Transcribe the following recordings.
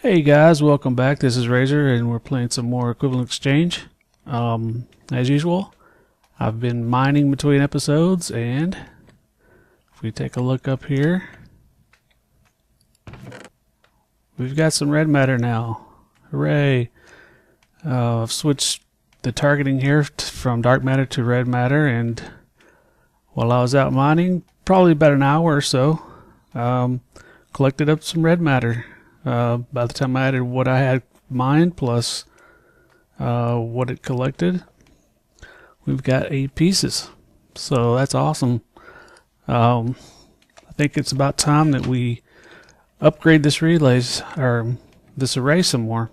Hey guys, welcome back. This is Razer and we're playing some more Equivalent Exchange. As usual, I've been mining between episodes, and if we take a look up here, we've got some red matter now. Hooray! I've switched the targeting here from dark matter to red matter, and while I was out mining, probably about an hour or so, collected up some red matter. By the time I added what I had mined plus what it collected, we've got 8 pieces. So that's awesome. I think it's about time that we upgrade this this array some more.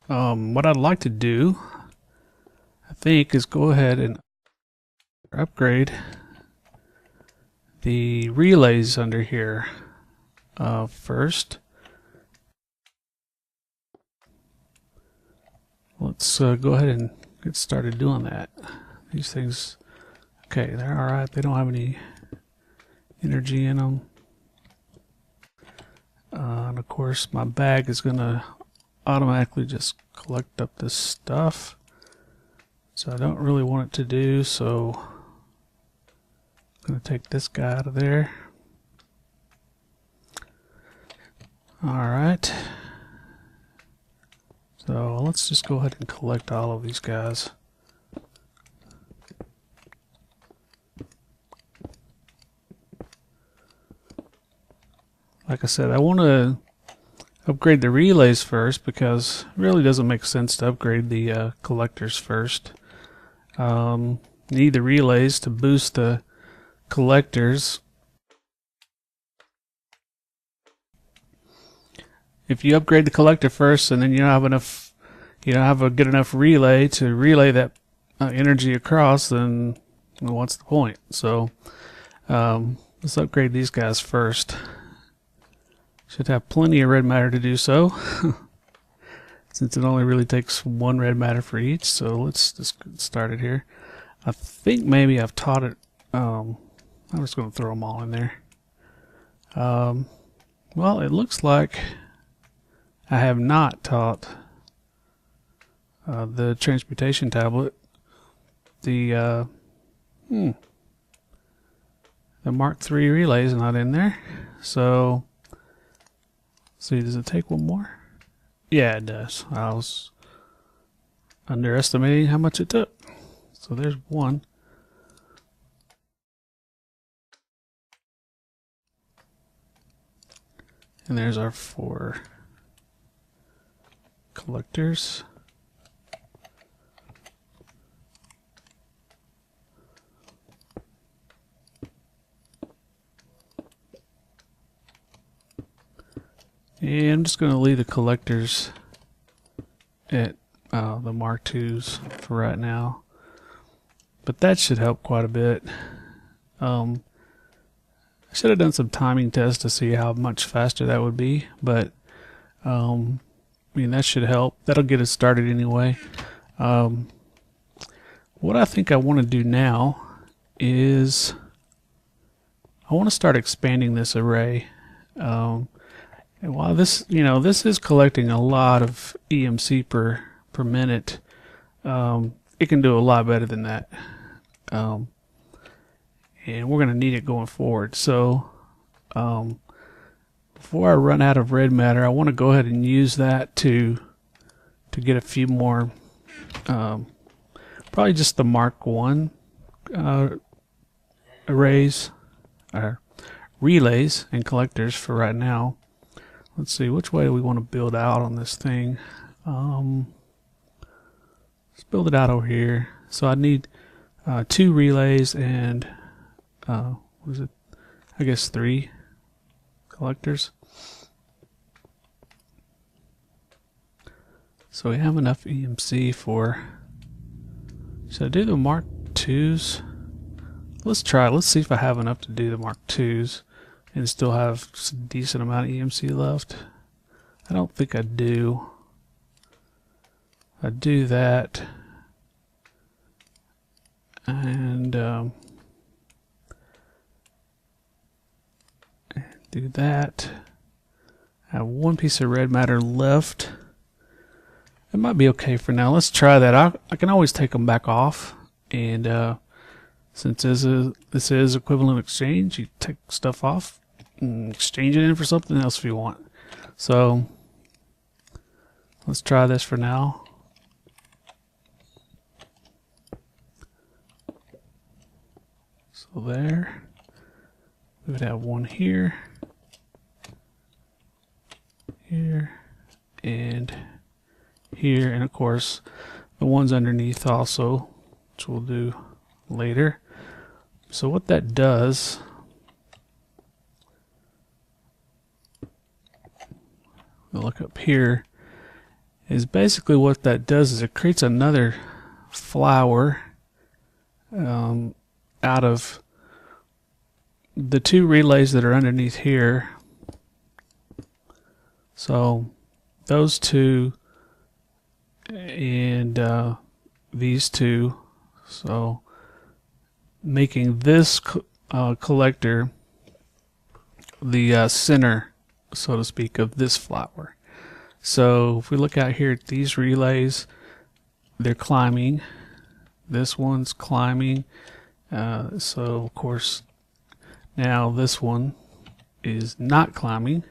What I'd like to do, I think, is go ahead and upgrade the relays under here. First, let's go ahead and get started doing that. These things, okay, they're alright. They don't have any energy in them. And of course, my bag is going to automatically just collect up this stuff. So I don't really want it to do, so I'm going to take this guy out of there. Alright, so let's just go ahead and collect all of these guys. Like I said, I want to upgrade the relays first because it really doesn't make sense to upgrade the collectors first. Need the relays to boost the collectors. If you upgrade the collector first and then you don't have a good enough relay to relay that energy across, then what's the point? So let's upgrade these guys first. Should have plenty of red matter to do so, since it only really takes 1 red matter for each. So let's just get started here. I think maybe I've taught it. I'm just going to throw them all in there. Well, it looks like I have not taught the transportation tablet the Mark III relay is not in there. So, see, does it take one more? Yeah, it does. I was underestimating how much it took. So there's one. And there's our 4 collectors. And I'm just going to leave the collectors at the Mark IIs for right now. But that should help quite a bit. I should have done some timing tests to see how much faster that would be, but I mean, that should help. That'll get us started anyway. What I think I want to do now is I want to start expanding this array. And while this, this is collecting a lot of EMC per minute, it can do a lot better than that. And we're going to need it going forward. So before I run out of red matter, I want to go ahead and use that to get a few more, probably just the Mark I arrays, or relays and collectors for right now. Let's see, which way do we want to build out on this thing? Let's build it out over here. So I need 2 relays and what is it? I guess 3 collectors. So we have enough EMC for. Should I do the Mark IIs? Let's try it. Let's see if I have enough to do the Mark IIs and still have a decent amount of EMC left. I don't think I do. I do that, and do that. I have one piece of red matter left. It might be okay for now. Let's try that. I can always take them back off, and since this is equivalent exchange, you take stuff off and exchange it in for something else if you want. So let's try this for now. So there, we would have one here, here, and here, and of course the ones underneath also, which we'll do later. So what that does, we'll look up here, is basically what that does is it creates another flower out of the two relays that are underneath here. So those two and these two, so making this collector the center, so to speak, of this flower. So if we look out here at these relays, they're climbing. This one's climbing. So of course now this one is not climbing,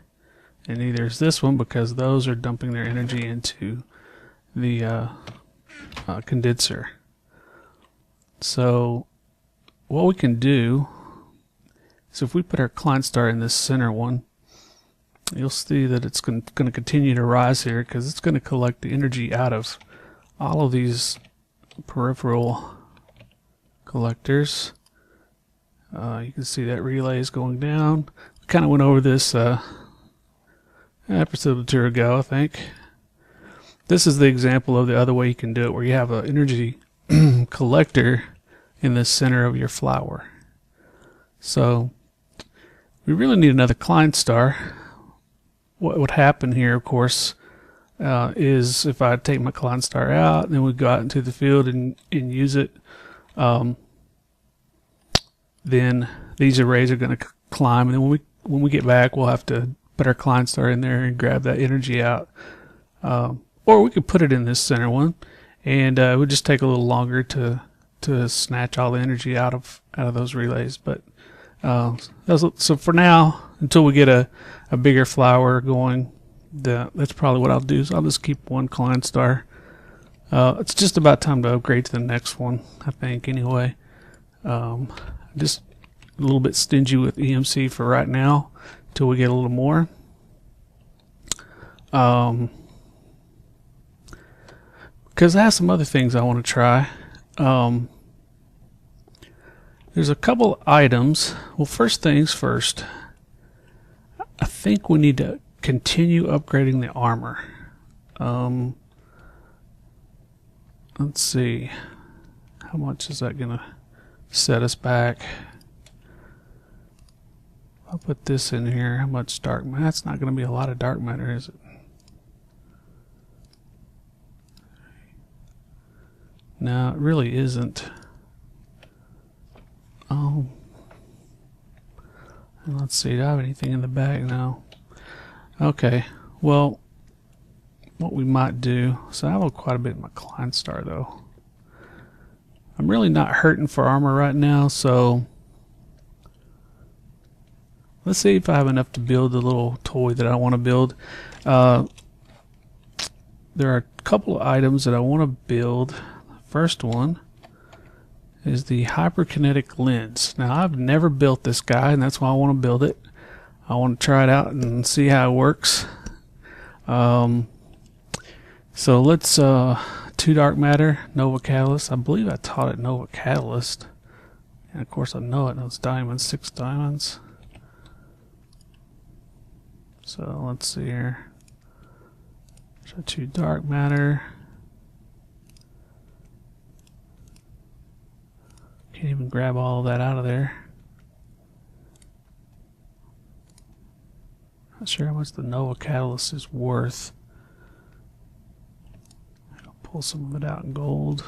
and neither is this one, because those are dumping their energy into the condenser. So what we can do is, if we put our client star in this center one, you'll see that it's going to continue to rise here, because it's going to collect the energy out of all of these peripheral collectors. You can see that relay is going down. We kind of went over this episode or two ago, I think. This is the example of the other way you can do it, where you have an energy collector in the center of your flower. So we really need another client star. What would happen here, of course, is if I take my client star out, and then we go out into the field and use it, then these arrays are going to climb, and then when we get back, we'll have to put our client star in there and grab that energy out. Or we could put it in this center one, and it would just take a little longer to snatch all the energy out of those relays. But so for now, until we get a bigger flower going, that's probably what I'll do. Is I'll just keep one client star. It's just about time to upgrade to the next one, I think, anyway. Just a little bit stingy with EMC for right now until we get a little more. Because I have some other things I want to try. There's a couple items. Well, first things first, I think we need to continue upgrading the armor. Let's see, how much is that gonna set us back? I'll put this in here. How much dark matter? That's not gonna be a lot of dark matter, is it? No, it really isn't. Let's see, do I have anything in the bag now? Okay, well, what we might do, so I have quite a bit in my client star though. I'm really not hurting for armor right now, so let's see if I have enough to build the little toy that I want to build. There are a couple of items that I want to build. First one is the hyperkinetic lens. Now, I've never built this guy, and that's why I want to build it. I want to try it out and see how it works. So let's 2 dark matter, Nova Catalyst. I believe I taught it Nova Catalyst, and of course I know it. It's diamonds, 6 diamonds. So let's see here. So 2 dark matter. Can't even grab all of that out of there. Not sure how much the Nova Catalyst is worth. I'll pull some of it out in gold.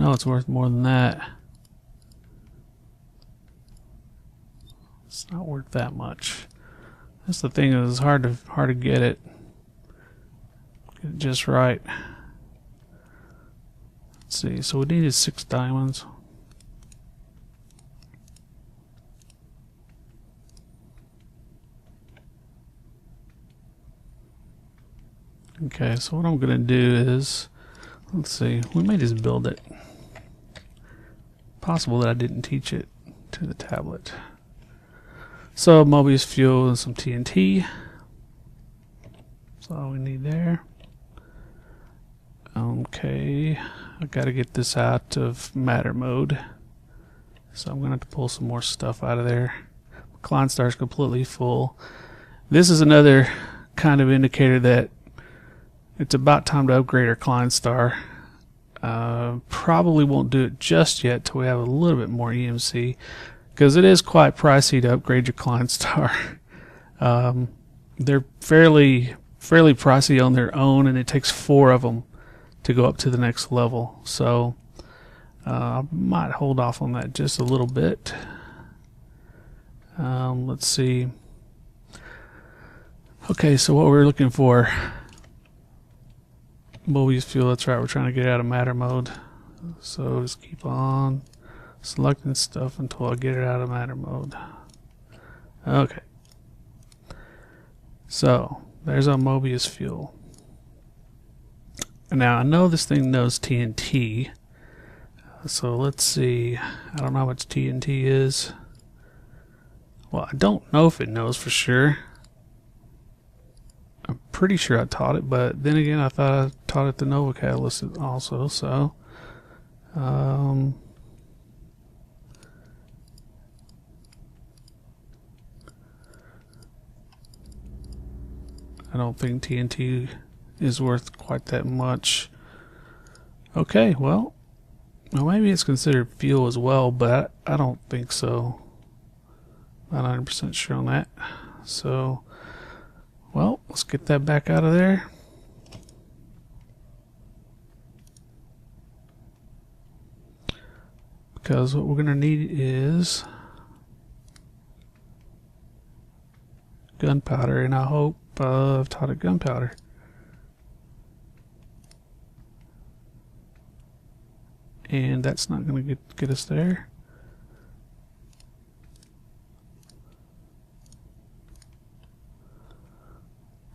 know it's worth more than that. It's not worth that much. That's the thing, is it's hard to get it just right. Let's see, so we needed 6 diamonds. Okay, so what I'm gonna do is, let's see, we may just build it. Possible that I didn't teach it to the tablet. So Mobius fuel and some TNT. That's all we need there. Okay, I gotta get this out of matter mode. So I'm gonna have to pull some more stuff out of there. Klein star is completely full. This is another kind of indicator that it's about time to upgrade our Klein star. Probably won't do it just yet till we have a little bit more EMC, because it is quite pricey to upgrade your Klein star. They're fairly pricey on their own, and it takes 4 of them to go up to the next level. So I might hold off on that just a little bit. Let's see. Okay, so what we're looking for, Mobius fuel, that's right, we're trying to get out of matter mode. So just keep on selecting stuff until I get it out of matter mode. Okay. So there's our Mobius fuel. Now I know this thing knows TNT. So let's see. I don't know how much TNT is. Well, I don't know if it knows for sure. I'm pretty sure I taught it, but then again, I thought I taught it the Nova Catalyst also, so I don't think TNT is worth quite that much. Okay, well maybe it's considered fuel as well, but I don't think so. Not 100% sure on that. So, well, let's get that back out of there. Because what we're going to need is gunpowder, and I hope I've taught it gunpowder. And that's not going to get us there.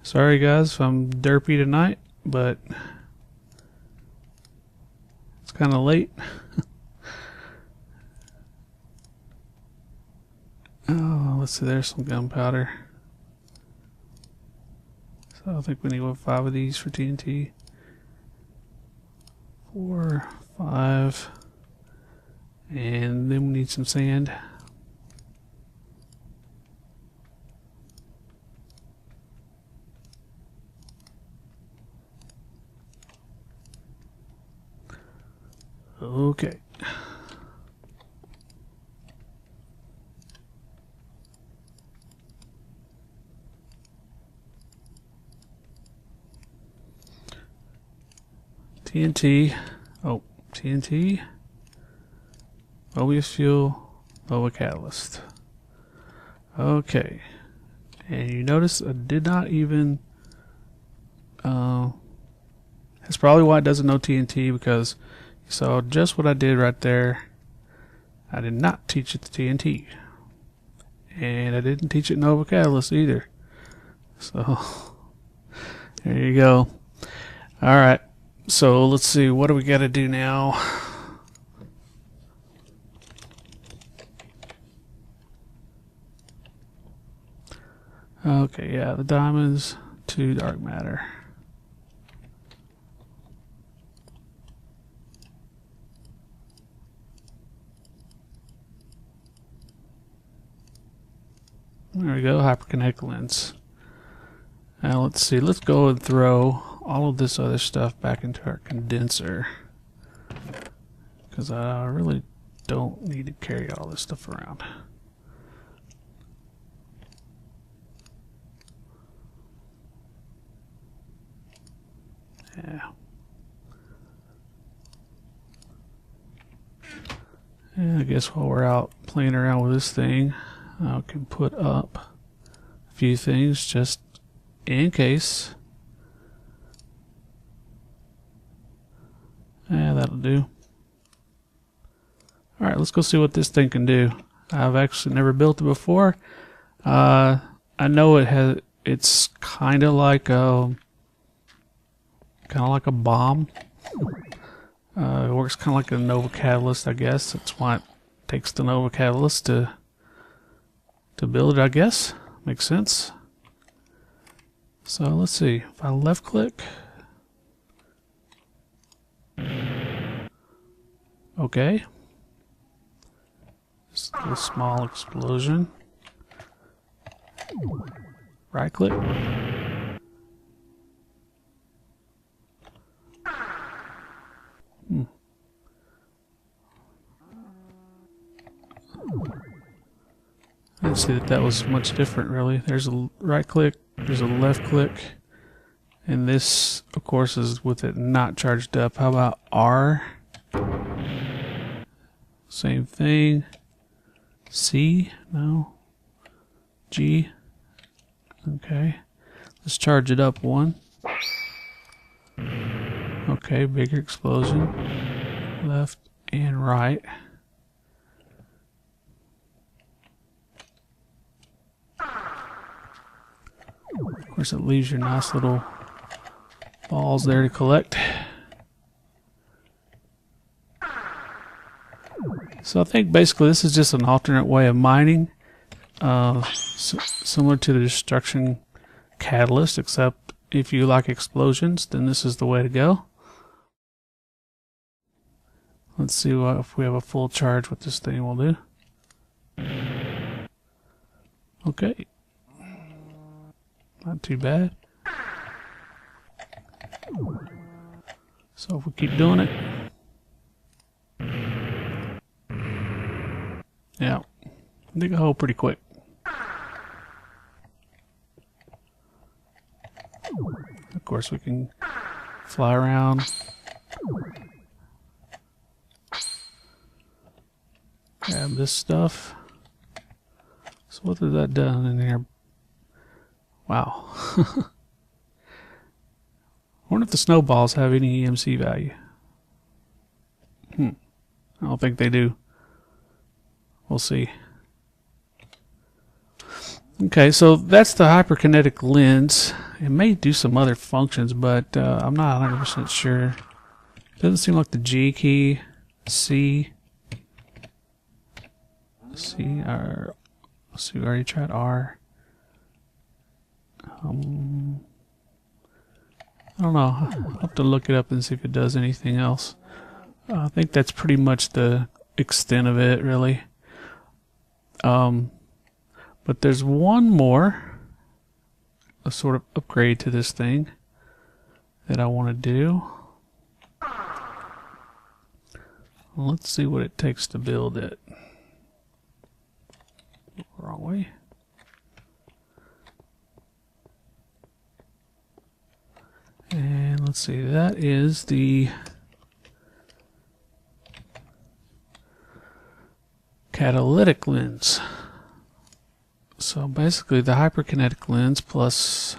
Sorry guys if I'm derpy tonight, but it's kind of late. Oh, let's see, there's some gunpowder. So I think we need, what, 5 of these for TNT? 4, 5, and then we need some sand. Okay. TNT. Oh, TNT. Mobius fuel. Nova Catalyst. Okay. And you notice I did not even... that's probably why it doesn't know TNT, because you saw just what I did right there. I did not teach it the TNT. And I didn't teach it Nova Catalyst either. So, there you go. Alright. So let's see, what do we got to do now? Okay, yeah, the diamonds to dark matter. There we go, hyperkinetic lens. Now let's see, let's go and throw all of this other stuff back into our condenser, because I really don't need to carry all this stuff around. Yeah. And I guess while we're out playing around with this thing, I can put up a few things just in case. Yeah, that'll do. Alright, let's go see what this thing can do. I've actually never built it before. I know it's kind of like a bomb. It works kind of like a Nova Catalyst, I guess. That's why it takes the Nova Catalyst to build it, I guess. Makes sense. So let's see. If I left click. Okay. Just a small explosion. Right click. I didn't see that was much different, really. There's a right click, there's a left click, and this, of course, is with it not charged up. How about R? Same thing. C? No. G? Okay. Let's charge it up one. Okay, bigger explosion. Left and right. Of course, it leaves your nice little balls there to collect. So I think basically this is just an alternate way of mining, similar to the destruction catalyst, except if you like explosions, then this is the way to go. Let's see if we have a full charge, what this thing will do. Okay. Not too bad. So if we keep doing it. Yeah. Dig a hole pretty quick. Of course we can fly around. Grab this stuff. So what has that done in here? Wow. I wonder if the snowballs have any EMC value. I don't think they do. We'll see. Okay, so that's the hyperkinetic lens. It may do some other functions, but I'm not 100% sure. Doesn't seem like the G key. C. R. Let's see, we already tried R. I don't know. I'll have to look it up and see if it does anything else. I think that's pretty much the extent of it, really. But there's one more, a sort of upgrade to this thing that I want to do. Let's see what it takes to build it. Wrong way. And let's see, that is the catalytic lens. So basically the hyperkinetic lens plus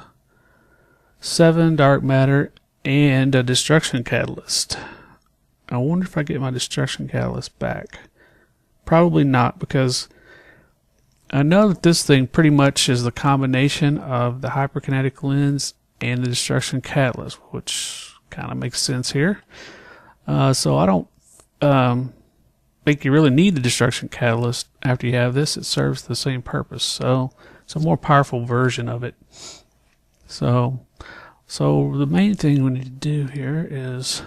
7 dark matter and a destruction catalyst. I wonder if I get my destruction catalyst back. Probably not, because I know that this thing pretty much is the combination of the hyperkinetic lens and the destruction catalyst, which kind of makes sense here. So I don't think you really need the destruction catalyst after you have this. It serves the same purpose. So it's a more powerful version of it. So the main thing we need to do here is,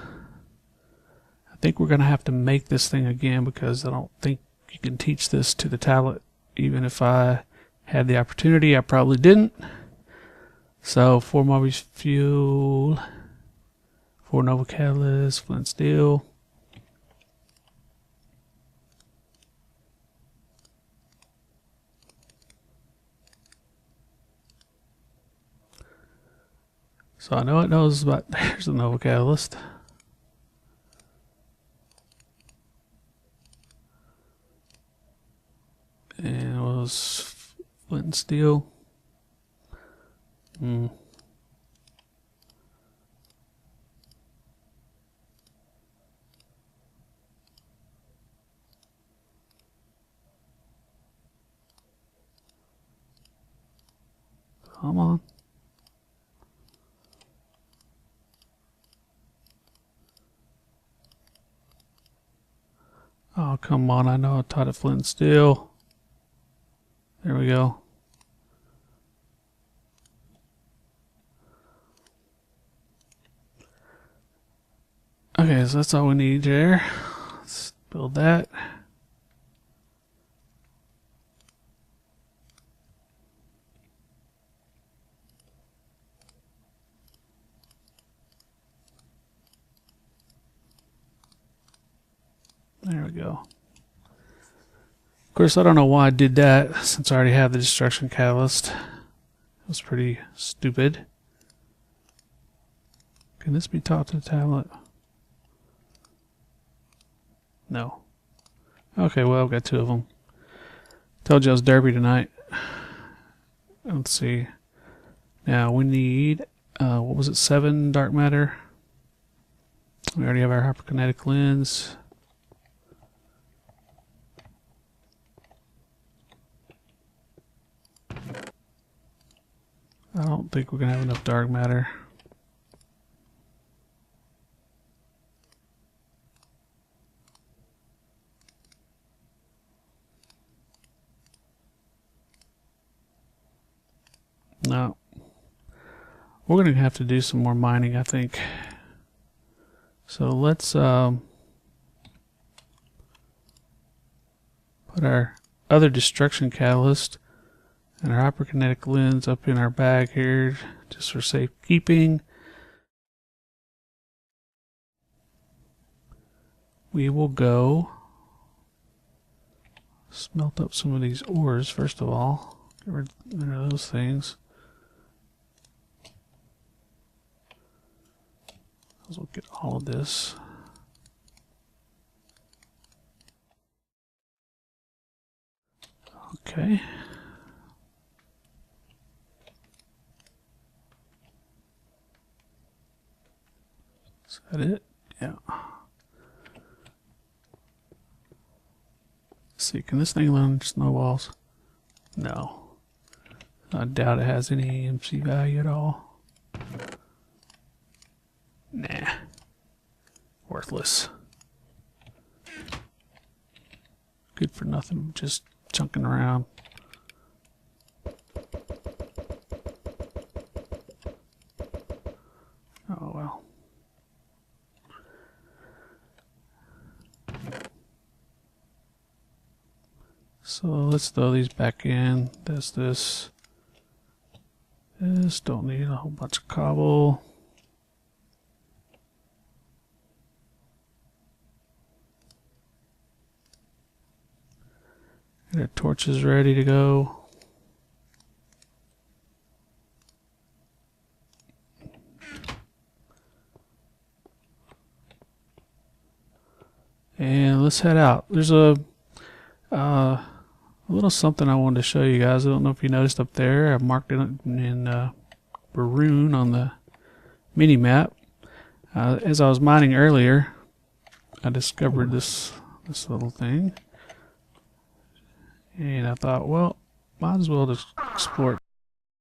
I think we're going to have to make this thing again, because I don't think you can teach this to the tablet. Even if I had the opportunity, I probably didn't. So 4 Morbius fuel, 4 Nova Catalyst, flint steel. So I know it knows about, there's the Nova Catalyst. flint and steel. Come on. Oh, come on. I know I taught it flint and steel. There we go. Okay, so that's all we need there. Let's build that. There we go. Of course, I don't know why I did that, since I already have the destruction catalyst. It was pretty stupid. Can this be taught to the tablet? No. Okay, well, I've got two of them. Told you I was derpy tonight. Let's see. Now, we need, what was it, 7 dark matter? We already have our hyperkinetic lens. I don't think we're going to have enough dark matter. No. We're going to have to do some more mining, I think. So let's put our other destruction catalyst and our hyperkinetic lens up in our bag here, just for safekeeping. We will go smelt up some of these ores first of all. Get rid of those things. We'll get all of this. Okay. Is that it? Yeah. Let's see, can this thing learn snowballs? No. I doubt it has any EMC value at all. Nah. Worthless. Good for nothing, just chunking around. Oh well. So let's throw these back in. That's this. This don't need a whole bunch of cobble. Get our torches ready to go. And let's head out. There's a little something I wanted to show you guys. I don't know if you noticed up there. I marked it in maroon on the mini map. As I was mining earlier, I discovered this little thing. And I thought, well, might as well just explore it